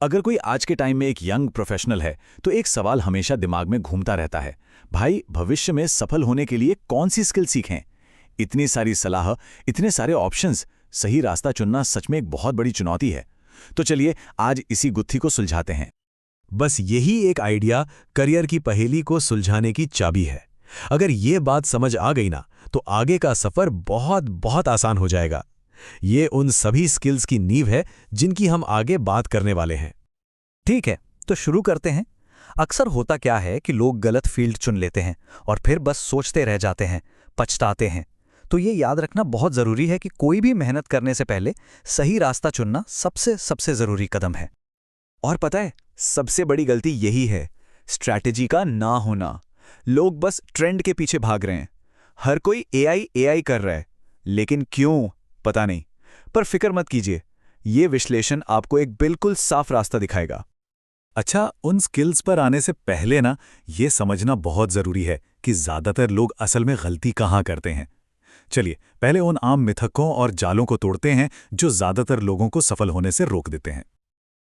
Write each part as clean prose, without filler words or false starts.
अगर कोई आज के टाइम में एक यंग प्रोफेशनल है तो एक सवाल हमेशा दिमाग में घूमता रहता है। भाई, भविष्य में सफल होने के लिए कौन सी स्किल सीखें? इतनी सारी सलाह, इतने सारे ऑप्शंस, सही रास्ता चुनना सच में एक बहुत बड़ी चुनौती है। तो चलिए आज इसी गुत्थी को सुलझाते हैं। बस यही एक आइडिया करियर की पहेली को सुलझाने की चाबी है। अगर ये बात समझ आ गई ना, तो आगे का सफर बहुत बहुत आसान हो जाएगा। ये उन सभी स्किल्स की नींव है जिनकी हम आगे बात करने वाले हैं। ठीक है, तो शुरू करते हैं। अक्सर होता क्या है कि लोग गलत फील्ड चुन लेते हैं और फिर बस सोचते रह जाते हैं, पछताते हैं। तो ये याद रखना बहुत ज़रूरी है कि कोई भी मेहनत करने से पहले सही रास्ता चुनना सबसे सबसे ज़रूरी कदम है। और पता है, सबसे बड़ी गलती यही है, स्ट्रैटेजी का ना होना। लोग बस ट्रेंड के पीछे भाग रहे हैं। हर कोई एआई कर रहा है, लेकिन क्यों पता नहीं। पर फिक्र मत कीजिए, ये विश्लेषण आपको एक बिल्कुल साफ रास्ता दिखाएगा। अच्छा, उन स्किल्स पर आने से पहले ना, ये समझना बहुत ज़रूरी है कि ज़्यादातर लोग असल में गलती कहाँ करते हैं। चलिए पहले उन आम मिथकों और जालों को तोड़ते हैं जो ज़्यादातर लोगों को सफल होने से रोक देते हैं।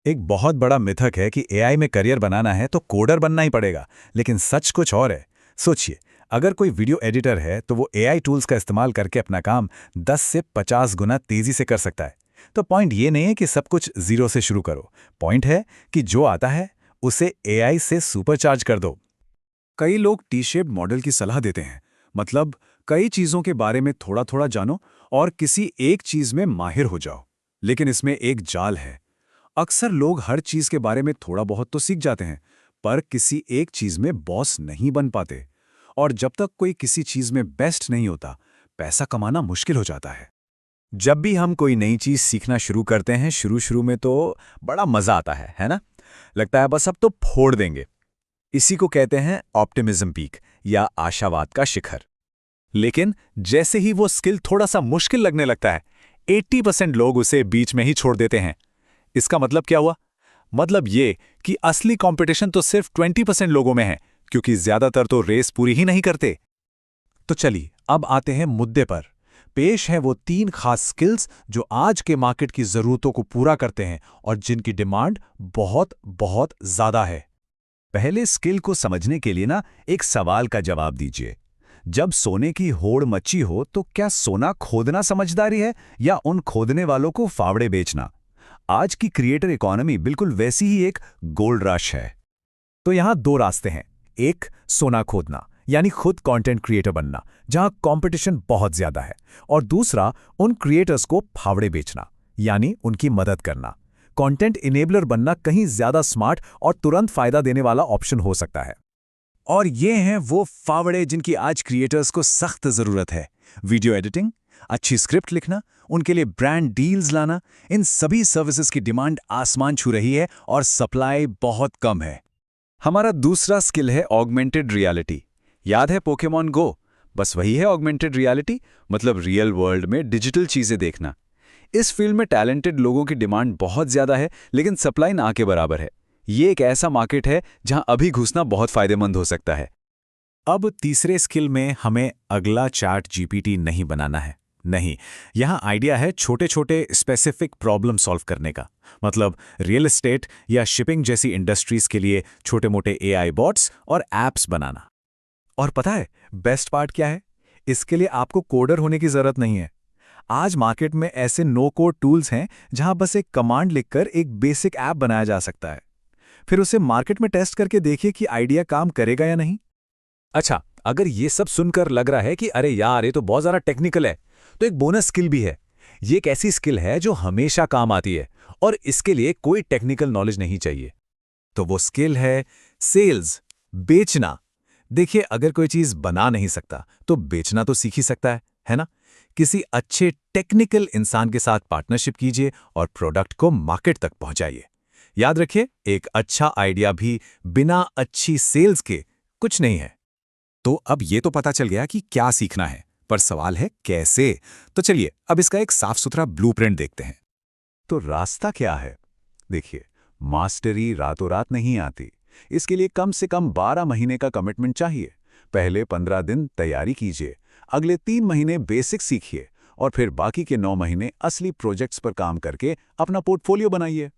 एक बहुत बड़ा मिथक है कि एआई में करियर बनाना है तो कोडर बनना ही पड़ेगा, लेकिन सच कुछ और है। सोचिए, अगर कोई वीडियो एडिटर है तो वो एआई टूल्स का इस्तेमाल करके अपना काम 10 से 50 गुना तेज़ी से कर सकता है। तो पॉइंट ये नहीं है कि सब कुछ जीरो से शुरू करो। पॉइंट है कि जो आता है उसे एआई से सुपरचार्ज कर दो। कई लोग टी शेप्ड मॉडल की सलाह देते हैं, मतलब कई चीज़ों के बारे में थोड़ा थोड़ा जानो और किसी एक चीज़ में माहिर हो जाओ। लेकिन इसमें एक जाल है। अक्सर लोग हर चीज़ के बारे में थोड़ा बहुत तो सीख जाते हैं, पर किसी एक चीज़ में बॉस नहीं बन पाते। और जब तक कोई किसी चीज़ में बेस्ट नहीं होता, पैसा कमाना मुश्किल हो जाता है। जब भी हम कोई नई चीज़ सीखना शुरू करते हैं, शुरू में तो बड़ा मज़ा आता है ना? लगता है बस अब तो फोड़ देंगे। इसी को कहते हैं ऑप्टिमिज्म पीक या आशावाद का शिखर। लेकिन जैसे ही वो स्किल थोड़ा सा मुश्किल लगने लगता है, 80% लोग उसे बीच में ही छोड़ देते हैं। इसका मतलब क्या हुआ? मतलब ये कि असली कंपटीशन तो सिर्फ 20% लोगों में है, क्योंकि ज्यादातर तो रेस पूरी ही नहीं करते। तो चलिए अब आते हैं मुद्दे पर। पेश हैं वो 3 खास स्किल्स जो आज के मार्केट की जरूरतों को पूरा करते हैं और जिनकी डिमांड बहुत बहुत ज्यादा है। पहले स्किल को समझने के लिए ना, एक सवाल का जवाब दीजिए। जब सोने की होड़ मची हो तो क्या सोना खोदना समझदारी है या उन खोदने वालों को फावड़े बेचना? आज की क्रिएटर इकोनॉमी बिल्कुल वैसी ही एक गोल्ड रश है। तो यहां 2 रास्ते हैं। एक, सोना खोदना, यानी खुद कंटेंट क्रिएटर बनना, जहां कंपटीशन बहुत ज्यादा है। और दूसरा, उन क्रिएटर्स को फावड़े बेचना, यानी उनकी मदद करना। कंटेंट इनेबलर बनना कहीं ज्यादा स्मार्ट और तुरंत फायदा देने वाला ऑप्शन हो सकता है। और ये हैं वो फावड़े जिनकी आज क्रिएटर्स को सख्त जरूरत है। वीडियो एडिटिंग, अच्छी स्क्रिप्ट लिखना, उनके लिए ब्रांड डील्स लाना, इन सभी सर्विसेज की डिमांड आसमान छू रही है और सप्लाई बहुत कम है। हमारा दूसरा स्किल है ऑगमेंटेड रियलिटी। याद है पोकेमॉन गो? बस वही है ऑगमेंटेड रियलिटी, मतलब रियल वर्ल्ड में डिजिटल चीजें देखना। इस फील्ड में टैलेंटेड लोगों की डिमांड बहुत ज्यादा है, लेकिन सप्लाई ना के बराबर है। ये एक ऐसा मार्केट है जहां अभी घुसना बहुत फायदेमंद हो सकता है। अब तीसरे स्किल में हमें अगला चैट जीपीटी नहीं बनाना है। नहीं, यहां आइडिया है छोटे छोटे स्पेसिफिक प्रॉब्लम सॉल्व करने का। मतलब रियल एस्टेट या शिपिंग जैसी इंडस्ट्रीज के लिए छोटे मोटे एआई बॉट्स और एप्स बनाना। और पता है बेस्ट पार्ट क्या है? इसके लिए आपको कोडर होने की जरूरत नहीं है। आज मार्केट में ऐसे नो कोड टूल्स हैं जहां बस एक कमांड लिखकर एक बेसिक ऐप बनाया जा सकता है। फिर उसे मार्केट में टेस्ट करके देखिए कि आइडिया काम करेगा या नहीं। अच्छा, अगर ये सब सुनकर लग रहा है कि अरे यार ये तो बहुत ज़्यादा टेक्निकल है, तो एक बोनस स्किल भी है। ये एक ऐसी स्किल है जो हमेशा काम आती है और इसके लिए कोई टेक्निकल नॉलेज नहीं चाहिए। तो वो स्किल है सेल्स, बेचना। देखिए, अगर कोई चीज़ बना नहीं सकता तो बेचना तो सीख ही सकता है ना? किसी अच्छे टेक्निकल इंसान के साथ पार्टनरशिप कीजिए और प्रोडक्ट को मार्केट तक पहुंचाइए। याद रखिए, एक अच्छा आइडिया भी बिना अच्छी सेल्स के कुछ नहीं है। तो अब ये तो पता चल गया कि क्या सीखना है, पर सवाल है कैसे। तो चलिए अब इसका एक साफ सुथरा ब्लूप्रिंट देखते हैं। तो रास्ता क्या है? देखिए, मास्टरी रातों रात नहीं आती। इसके लिए कम से कम 12 महीने का कमिटमेंट चाहिए। पहले 15 दिन तैयारी कीजिए, अगले 3 महीने बेसिक सीखिए और फिर बाकी के 9 महीने असली प्रोजेक्ट्स पर काम करके अपना पोर्टफोलियो बनाइए।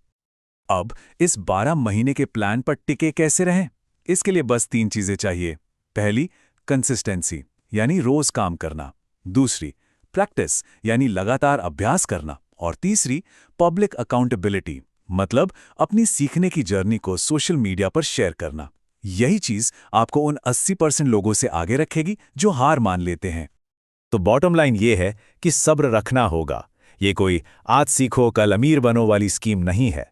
अब इस 12 महीने के प्लान पर टिके कैसे रहें? इसके लिए बस 3 चीजें चाहिए। पहली, कंसिस्टेंसी यानी रोज काम करना। दूसरी, प्रैक्टिस यानी लगातार अभ्यास करना। और तीसरी, पब्लिक अकाउंटेबिलिटी मतलब अपनी सीखने की जर्नी को सोशल मीडिया पर शेयर करना। यही चीज आपको उन 80% लोगों से आगे रखेगी जो हार मान लेते हैं। तो बॉटम लाइन ये है कि सब्र रखना होगा। ये कोई आज सीखो कल अमीर बनो वाली स्कीम नहीं है।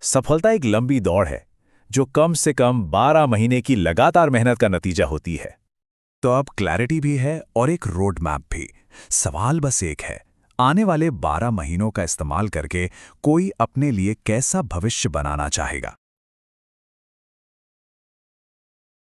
सफलता एक लंबी दौड़ है जो कम से कम 12 महीने की लगातार मेहनत का नतीजा होती है। तो अब क्लैरिटी भी है और एक रोड मैप भी। सवाल बस एक है, आने वाले 12 महीनों का इस्तेमाल करके कोई अपने लिए कैसा भविष्य बनाना चाहेगा?